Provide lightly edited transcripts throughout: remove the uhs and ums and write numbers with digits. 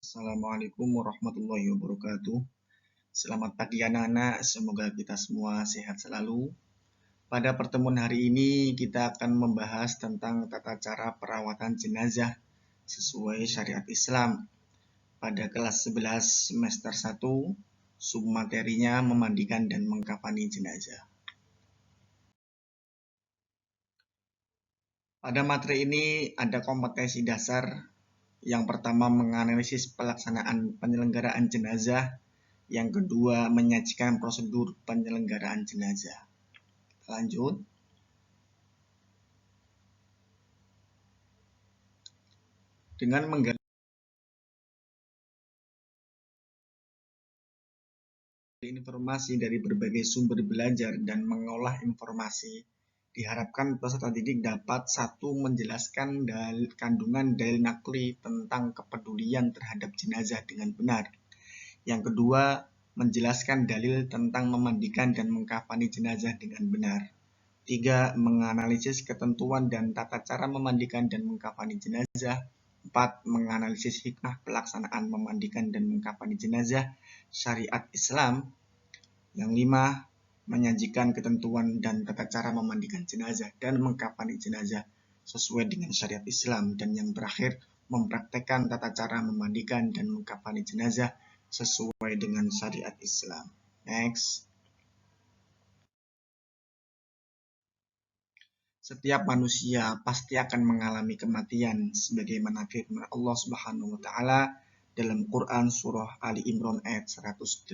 Assalamualaikum warahmatullahi wabarakatuh. Selamat pagi anak-anak, semoga kita semua sehat selalu. Pada pertemuan hari ini kita akan membahas tentang tata cara perawatan jenazah sesuai syariat Islam. Pada kelas 11 semester 1, submaterinya memandikan dan mengkafani jenazah. Pada materi ini ada kompetensi dasar. Yang pertama menganalisis pelaksanaan penyelenggaraan jenazah. Yang kedua, menyajikan prosedur penyelenggaraan jenazah. Lanjut. Dengan menggali informasi dari berbagai sumber belajar dan mengolah informasi, diharapkan peserta didik dapat satu menjelaskan kandungan dalil nakli tentang kepedulian terhadap jenazah dengan benar. Yang kedua, menjelaskan dalil tentang memandikan dan mengkafani jenazah dengan benar. 3. Menganalisis ketentuan dan tata cara memandikan dan mengkafani jenazah. 4. Menganalisis hikmah pelaksanaan memandikan dan mengkafani jenazah syariat Islam. Yang 5. Menyajikan ketentuan dan tata cara memandikan jenazah dan mengkafani jenazah sesuai dengan syariat Islam. Dan yang terakhir, mempraktekkan tata cara memandikan dan mengkafani jenazah sesuai dengan syariat Islam. Next. Setiap manusia pasti akan mengalami kematian sebagaimana firman Allah Subhanahu wa taala dalam Quran surah Ali Imran ayat 185.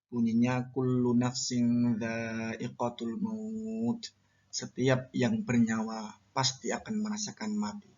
Bunyinya kullu nafsin dha'iqatul maut. Setiap yang bernyawa pasti akan merasakan mati.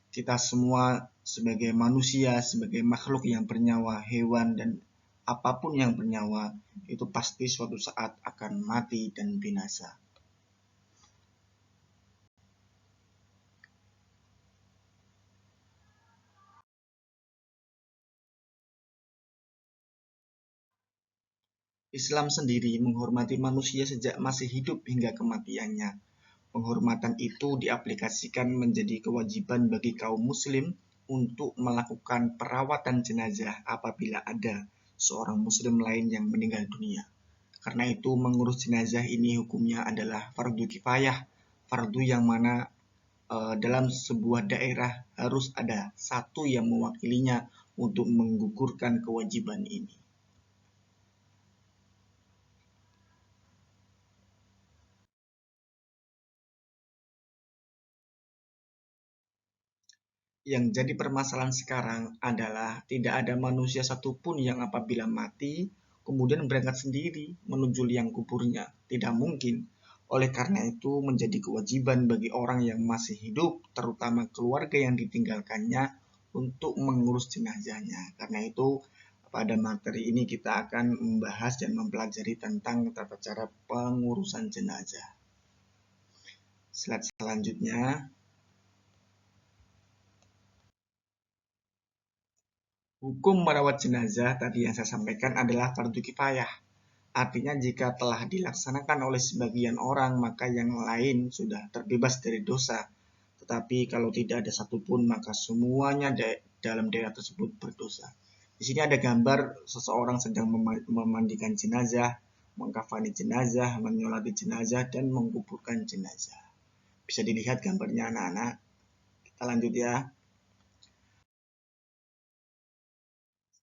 Kita semua sebagai manusia, sebagai makhluk yang bernyawa, hewan dan apapun yang bernyawa itu pasti suatu saat akan mati dan binasa. Islam sendiri menghormati manusia sejak masih hidup hingga kematiannya. Penghormatan itu diaplikasikan menjadi kewajiban bagi kaum muslim untuk melakukan perawatan jenazah apabila ada seorang muslim lain yang meninggal dunia. Karena itu mengurus jenazah ini hukumnya adalah fardu kifayah, fardu yang mana dalam sebuah daerah harus ada satu yang mewakilinya untuk menggugurkan kewajiban ini. Yang jadi permasalahan sekarang adalah tidak ada manusia satupun yang apabila mati kemudian berangkat sendiri menuju liang kuburnya. Tidak mungkin. Oleh karena itu menjadi kewajiban bagi orang yang masih hidup, terutama keluarga yang ditinggalkannya, untuk mengurus jenazahnya. Karena itu pada materi ini kita akan membahas dan mempelajari tentang tata cara pengurusan jenazah. Slide selanjutnya. Hukum merawat jenazah tadi yang saya sampaikan adalah fardu kifayah. Artinya jika telah dilaksanakan oleh sebagian orang, maka yang lain sudah terbebas dari dosa. Tetapi kalau tidak ada satupun, maka semuanya dalam daerah tersebut berdosa. Di sini ada gambar seseorang sedang memandikan jenazah, mengkafani jenazah, menyolati jenazah, dan menguburkan jenazah. Bisa dilihat gambarnya anak-anak. Kita lanjut ya.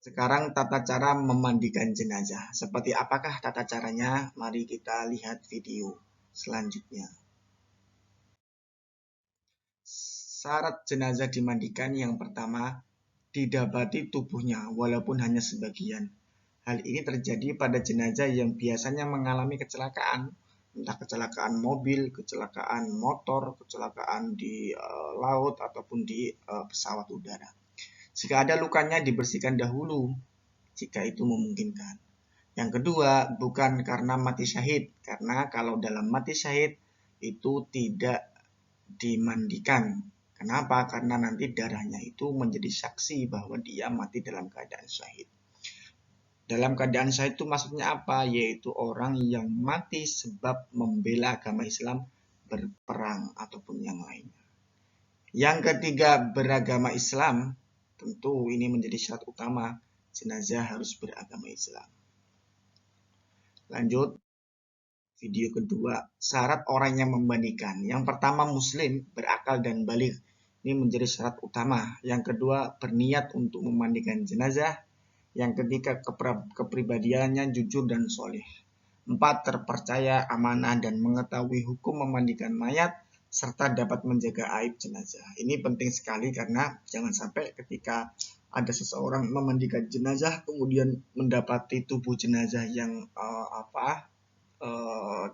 Sekarang tata cara memandikan jenazah. Seperti apakah tata caranya? Mari kita lihat video selanjutnya. Syarat jenazah dimandikan yang pertama, didapati tubuhnya walaupun hanya sebagian. Hal ini terjadi pada jenazah yang biasanya mengalami kecelakaan, entah kecelakaan mobil, kecelakaan motor, kecelakaan di laut ataupun di pesawat udara. Jika ada lukanya dibersihkan dahulu jika itu memungkinkan. Yang kedua, bukan karena mati syahid, karena kalau dalam mati syahid itu tidak dimandikan. Kenapa? Karena nanti darahnya itu menjadi saksi bahwa dia mati dalam keadaan syahid. Dalam keadaan syahid itu maksudnya apa? Yaitu orang yang mati sebab membela agama Islam berperang ataupun yang lainnya. Yang ketiga, beragama Islam. Tentu ini menjadi syarat utama, jenazah harus beragama Islam. Lanjut, video kedua, syarat orang yang memandikan. Yang pertama, Muslim, berakal dan baligh. Ini menjadi syarat utama. Yang kedua, berniat untuk memandikan jenazah. Yang ketiga, kepribadiannya jujur dan soleh. 4. Terpercaya, amanah, dan mengetahui hukum memandikan mayat, serta dapat menjaga aib jenazah. Ini penting sekali karena jangan sampai ketika ada seseorang memandikan jenazah kemudian mendapati tubuh jenazah yang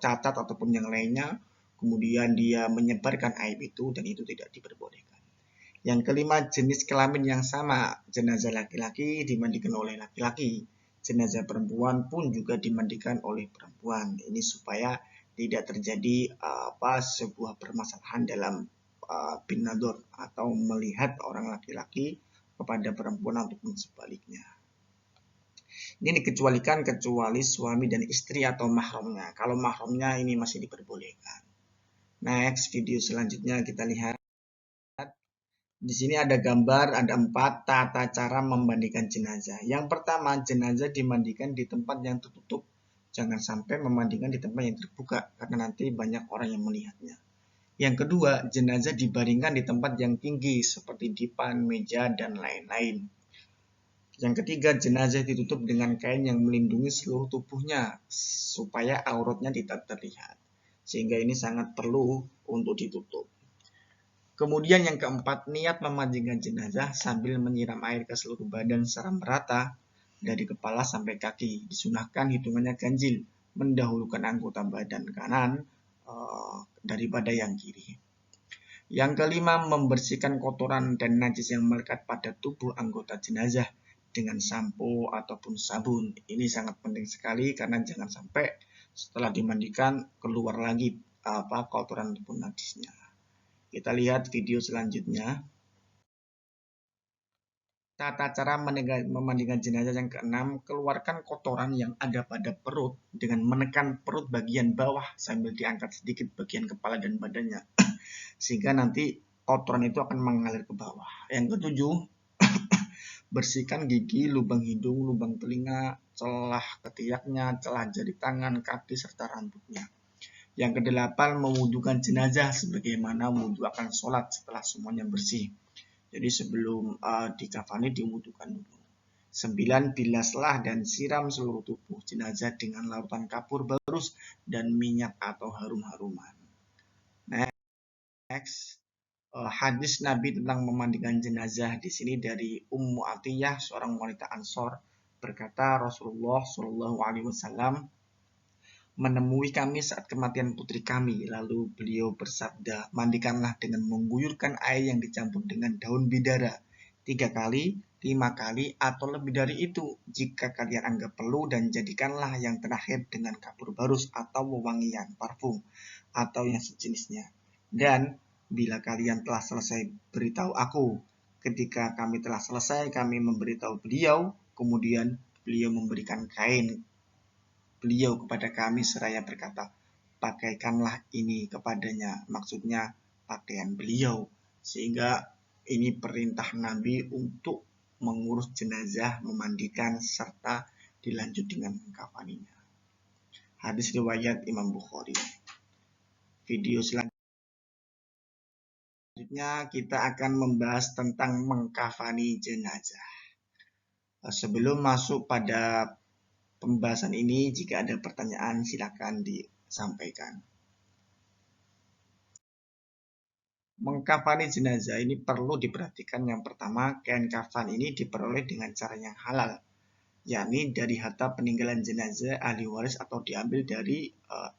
cacat ataupun yang lainnya, kemudian dia menyebarkan aib itu, dan itu tidak diperbolehkan. Yang kelima, jenis kelamin yang sama. Jenazah laki-laki dimandikan oleh laki-laki, jenazah perempuan pun juga dimandikan oleh perempuan. Ini supaya tidak terjadi sebuah permasalahan dalam bin nador atau melihat orang laki-laki kepada perempuan ataupun sebaliknya. Ini dikecualikan kecuali suami dan istri atau mahramnya. Kalau mahramnya ini masih diperbolehkan. Next, video selanjutnya kita lihat. Di sini ada gambar, ada 4 tata cara memandikan jenazah. Yang pertama, jenazah dimandikan di tempat yang tertutup. Jangan sampai memandikan di tempat yang terbuka, karena nanti banyak orang yang melihatnya. Yang kedua, jenazah dibaringkan di tempat yang tinggi, seperti dipan, meja, dan lain-lain. Yang ketiga, jenazah ditutup dengan kain yang melindungi seluruh tubuhnya, supaya auratnya tidak terlihat. Sehingga ini sangat perlu untuk ditutup. Kemudian yang keempat, niat memandikan jenazah sambil menyiram air ke seluruh badan secara merata dari kepala sampai kaki. Disunahkan hitungannya ganjil, mendahulukan anggota badan kanan daripada yang kiri. Yang kelima, membersihkan kotoran dan najis yang melekat pada tubuh anggota jenazah dengan sampo ataupun sabun. Ini sangat penting sekali karena jangan sampai setelah dimandikan keluar lagi kotoran ataupun najisnya. Kita lihat video selanjutnya. Tata cara memandikan jenazah yang keenam, keluarkan kotoran yang ada pada perut dengan menekan perut bagian bawah sambil diangkat sedikit bagian kepala dan badannya. Sehingga nanti kotoran itu akan mengalir ke bawah. Yang ketujuh, bersihkan gigi, lubang hidung, lubang telinga, celah ketiaknya, celah jari tangan, kaki, serta rambutnya. Yang kedelapan, mewudukan jenazah sebagaimana wudhu akan sholat setelah semuanya bersih. Jadi sebelum dikafani diwudukan dulu. 9, bilaslah dan siram seluruh tubuh jenazah dengan larutan kapur barus dan minyak atau harum-haruman. Next, hadis Nabi tentang memandikan jenazah di sini dari Ummu Atiyah, seorang wanita Ansor, berkata Rasulullah Shallallahu Alaihi Wasallam menemui kami saat kematian putri kami. Lalu beliau bersabda, mandikanlah dengan mengguyurkan air yang dicampur dengan daun bidara 3 kali, 5 kali, atau lebih dari itu jika kalian anggap perlu, dan jadikanlah yang terakhir dengan kapur barus atau wewangian parfum atau yang sejenisnya. Dan bila kalian telah selesai, beritahu aku. Ketika kami telah selesai, kami memberitahu beliau, kemudian beliau memberikan kain beliau kepada kami seraya berkata, pakaikanlah ini kepadanya, maksudnya pakaian beliau. Sehingga ini perintah Nabi untuk mengurus jenazah, memandikan, serta dilanjut dengan mengkafaninya. Hadis riwayat Imam Bukhari. Video selanjutnya kita akan membahas tentang mengkafani jenazah. Sebelum masuk pada pembahasan ini, jika ada pertanyaan silakan disampaikan. Mengkafani jenazah ini perlu diperhatikan. Yang pertama, kain kafan ini diperoleh dengan cara yang halal, yakni dari harta peninggalan jenazah ahli waris atau diambil dari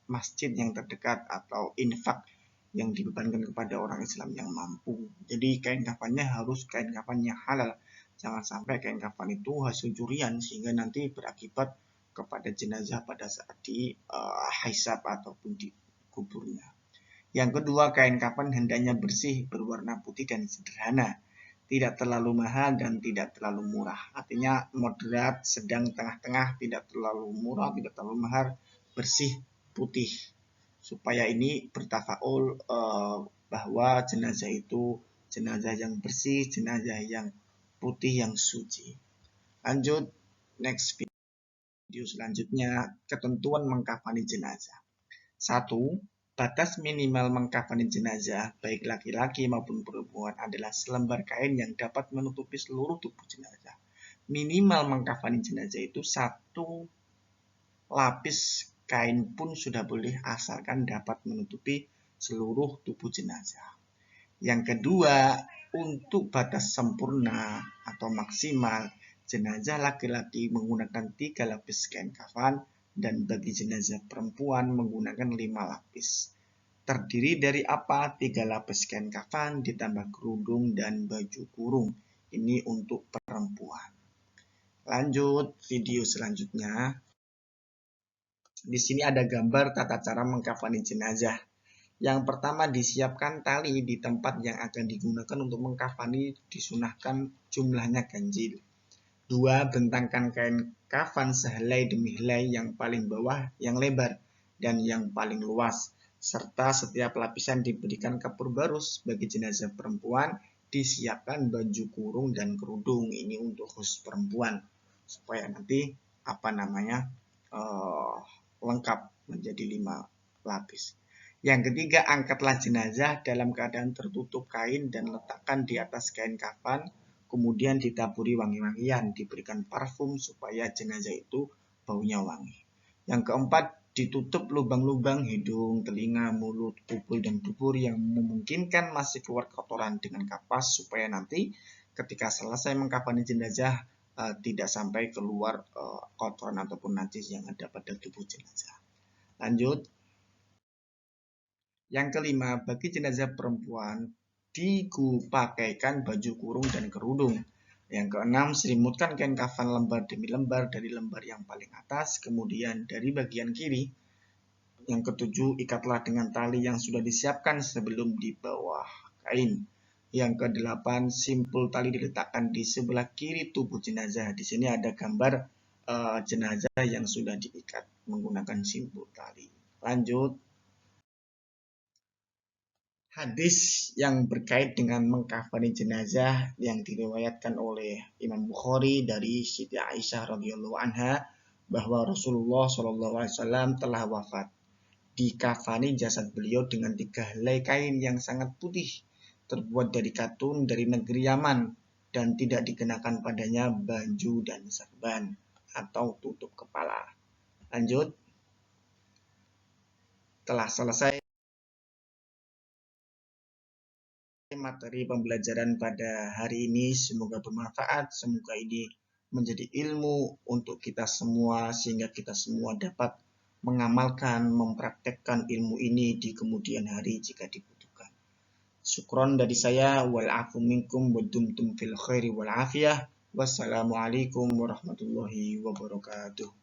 masjid yang terdekat atau infak yang dibebankan kepada orang Islam yang mampu. Jadi kain kafannya harus kain kafan yang halal. Jangan sampai kain kafan itu hasil curian sehingga nanti berakibat kepada jenazah pada saat dihisab ataupun dikuburnya. Yang kedua, kain kafan hendaknya bersih, berwarna putih dan sederhana, tidak terlalu mahal dan tidak terlalu murah. Artinya moderat, sedang, tengah-tengah, tidak terlalu murah, tidak terlalu mahal, bersih, putih. supaya ini bertafaul bahwa jenazah itu jenazah yang bersih, jenazah yang putih, yang suci. Lanjut, next video selanjutnya, ketentuan mengkafani jenazah. 1. Batas minimal mengkafani jenazah, baik laki-laki maupun perempuan, adalah selembar kain yang dapat menutupi seluruh tubuh jenazah. Minimal mengkafani jenazah itu 1 lapis kain pun sudah boleh, asalkan dapat menutupi seluruh tubuh jenazah. Yang kedua, untuk batas sempurna atau maksimal, jenazah laki-laki menggunakan 3 lapis kain kafan, dan bagi jenazah perempuan menggunakan 5 lapis. Terdiri dari apa? 3 lapis kain kafan ditambah kerudung dan baju kurung. Ini untuk perempuan. Lanjut video selanjutnya. Di sini ada gambar tata cara mengkafani jenazah. Yang pertama, disiapkan tali di tempat yang akan digunakan untuk mengkafani, disunahkan jumlahnya ganjil. 2. Bentangkan kain kafan sehelai demi helai, yang paling bawah yang lebar dan yang paling luas, serta setiap lapisan diberikan kapur barus. Bagi jenazah perempuan disiapkan baju kurung dan kerudung. Ini untuk khusus perempuan supaya nanti lengkap menjadi 5 lapis. Yang ketiga, angkatlah jenazah dalam keadaan tertutup kain dan letakkan di atas kain kafan, kemudian ditaburi wangi-wangian, diberikan parfum supaya jenazah itu baunya wangi. Yang keempat, ditutup lubang-lubang hidung, telinga, mulut, kupul, dan dubur yang memungkinkan masih keluar kotoran dengan kapas, supaya nanti ketika selesai mengkafani jenazah tidak sampai keluar kotoran ataupun najis yang ada pada tubuh jenazah. Lanjut. Yang kelima, bagi jenazah perempuan dipakaikan baju kurung dan kerudung. Yang keenam, selimutkan kain kafan lembar demi lembar dari lembar yang paling atas, kemudian dari bagian kiri. Yang ketujuh, ikatlah dengan tali yang sudah disiapkan sebelum di bawah kain. Yang kedelapan, simpul tali diletakkan di sebelah kiri tubuh jenazah. Di sini ada gambar jenazah yang sudah diikat menggunakan simpul tali. Lanjut. Hadis yang berkait dengan mengkafani jenazah yang diriwayatkan oleh Imam Bukhari dari Siti Aisyah radhiyallahu anha, bahwa Rasulullah SAW telah wafat. Dikafani jasad beliau dengan 3 helai kain yang sangat putih, terbuat dari katun dari negeri Yaman, dan tidak dikenakan padanya baju dan serban atau tutup kepala. Lanjut. Telah selesai materi pembelajaran pada hari ini. Semoga bermanfaat, semoga ini menjadi ilmu untuk kita semua, sehingga kita semua dapat mengamalkan, mempraktekkan ilmu ini di kemudian hari jika dibutuhkan. Syukron dari saya, wal-afu minkum wa dumtum fil khairi wal afiyah. Wassalamualaikum warahmatullahi wabarakatuh.